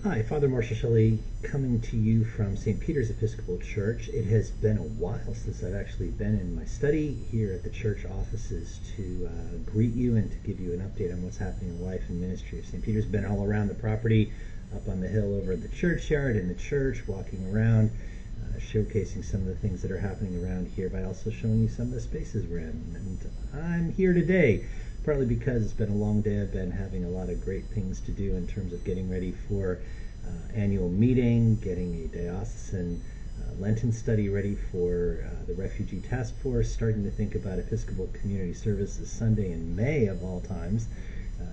Hi, Father Marshall Shelley coming to you from St. Peter's Episcopal Church. It has been a while since I've actually been in my study here at the church offices to greet you and to give you an update on what's happening in life and ministry of St. Peter's. Been all around the property, up on the hill over at the churchyard, in the church, walking around, showcasing some of the things that are happening around here, by also showing you some of the spaces we're in. And I'm here today partly because it's been a long day. I've been having a lot of great things to do in terms of getting ready for annual meeting, getting a diocesan Lenten study ready for the Refugee Task Force, starting to think about Episcopal Community Services Sunday in May of all times,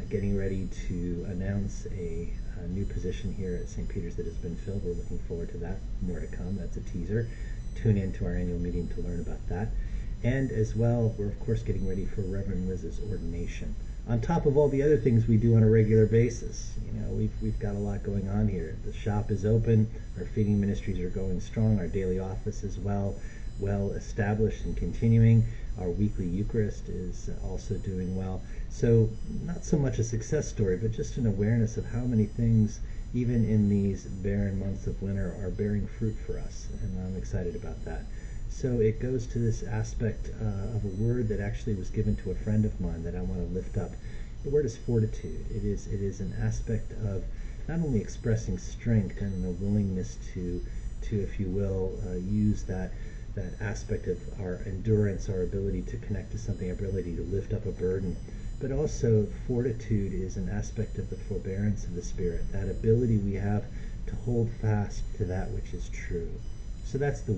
getting ready to announce a new position here at St. Peter's that has been filled. We're looking forward to that. More to come. That's a teaser. Tune in to our annual meeting to learn about that. And as well, we're of course getting ready for Reverend Liz's ordination. On top of all the other things we do on a regular basis, you know, we've got a lot going on here. The shop is open, our feeding ministries are going strong, our daily office is well established and continuing. Our weekly Eucharist is also doing well. So not so much a success story, but just an awareness of how many things, even in these barren months of winter, are bearing fruit for us, and I'm excited about that. So it goes to this aspect of a word that actually was given to a friend of mine that I want to lift up. The word is fortitude. It is an aspect of not only expressing strength and a willingness to if you will, use that aspect of our endurance, our ability to connect to something, our ability to lift up a burden, but also fortitude is an aspect of the forbearance of the Spirit, that ability we have to hold fast to that which is true. So that's the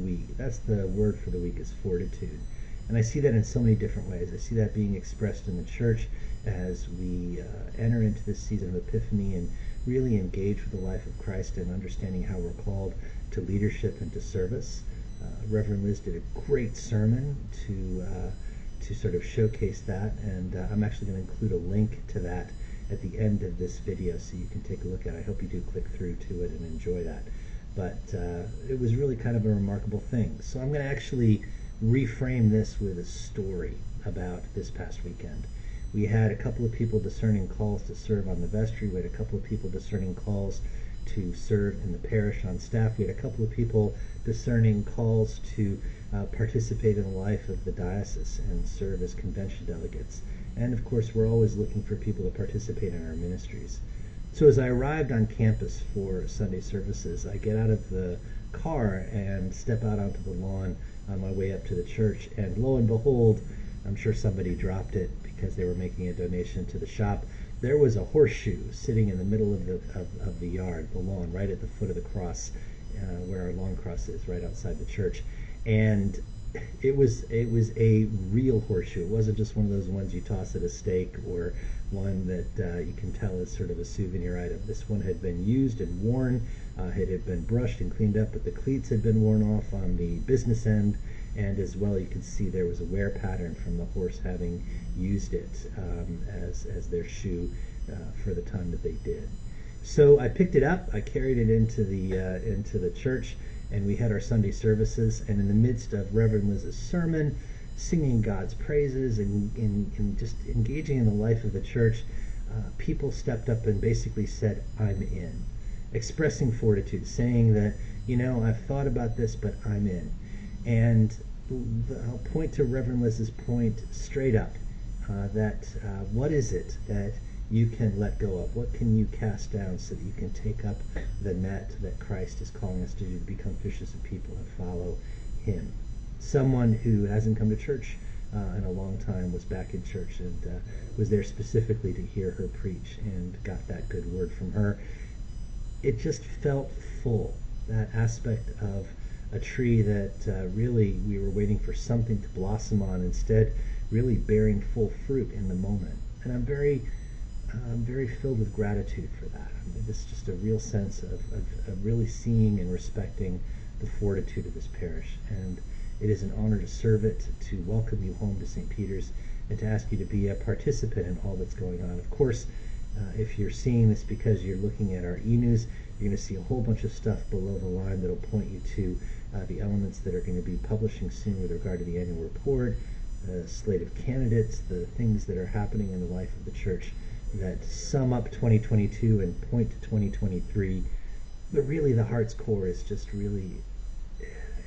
word for the week is fortitude. And I see that in so many different ways. I see that being expressed in the church as we enter into this season of Epiphany and really engage with the life of Christ and understanding how we're called to leadership and to service. Reverend Liz did a great sermon to sort of showcase that, and I'm actually going to include a link to that at the end of this video so you can take a look at it. I hope you do click through to it and enjoy that. But it was really kind of a remarkable thing. So I'm going to actually reframe this with a story about this past weekend. We had a couple of people discerning calls to serve on the vestry. We had a couple of people discerning calls to serve in the parish on staff. We had a couple of people discerning calls to participate in the life of the diocese and serve as convention delegates. And of course, we're always looking for people to participate in our ministries. So as I arrived on campus for Sunday services, I get out of the car and step out onto the lawn on my way up to the church, and lo and behold, I'm sure somebody dropped it because they were making a donation to the shop. There was a horseshoe sitting in the middle of the yard, the lawn, right at the foot of the cross, where our lawn cross is, right outside the church. And it was a real horseshoe. It wasn't just one of those ones you toss at a stake or one that you can tell is sort of a souvenir item. This one had been used and worn. It had been brushed and cleaned up, but the cleats had been worn off on the business end, and as well you can see there was a wear pattern from the horse having used it as their shoe for the time that they did. So I picked it up, I carried it into the church, and we had our Sunday services, and in the midst of Reverend Liz's sermon, singing God's praises and just engaging in the life of the church, people stepped up and basically said, "I'm in," expressing fortitude, saying that, you know, I've thought about this, but I'm in. And I'll point to Reverend Liz's point straight up, that what is it that you can let go of? What can you cast down so that you can take up the net that Christ is calling us to do, to become fishers of people and follow Him? Someone who hasn't come to church in a long time was back in church and was there specifically to hear her preach and got that good word from her. It just felt full, that aspect of a tree that really we were waiting for something to blossom on, instead really bearing full fruit in the moment. And I'm very filled with gratitude for that. I mean, this is just a real sense of really seeing and respecting the fortitude of this parish. And it is an honor to serve it, to welcome you home to St. Peter's, and to ask you to be a participant in all that's going on. Of course, if you're seeing this because you're looking at our e-news, you're going to see a whole bunch of stuff below the line that'll point you to the elements that are going to be publishing soon with regard to the annual report, the slate of candidates, the things that are happening in the life of the church that sum up 2022 and point to 2023 But really, the heart's core is just really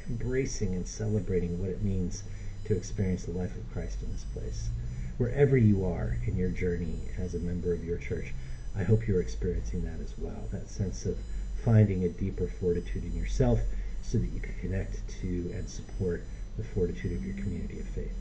embracing and celebrating what it means to experience the life of Christ in this place. Wherever you are in your journey as a member of your church, I hope you're experiencing that as well, that sense of finding a deeper fortitude in yourself so that you can connect to and support the fortitude of your community of faith.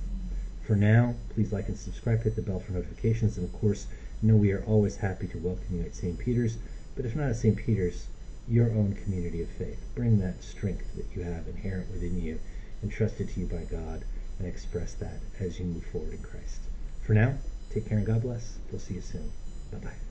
For now, please like and subscribe, hit the bell for notifications, and of course, know we are always happy to welcome you at St. Peter's, but if not at St. Peter's, your own community of faith. Bring that strength that you have inherent within you, entrusted to you by God, and express that as you move forward in Christ. For now, take care and God bless. We'll see you soon. Bye-bye.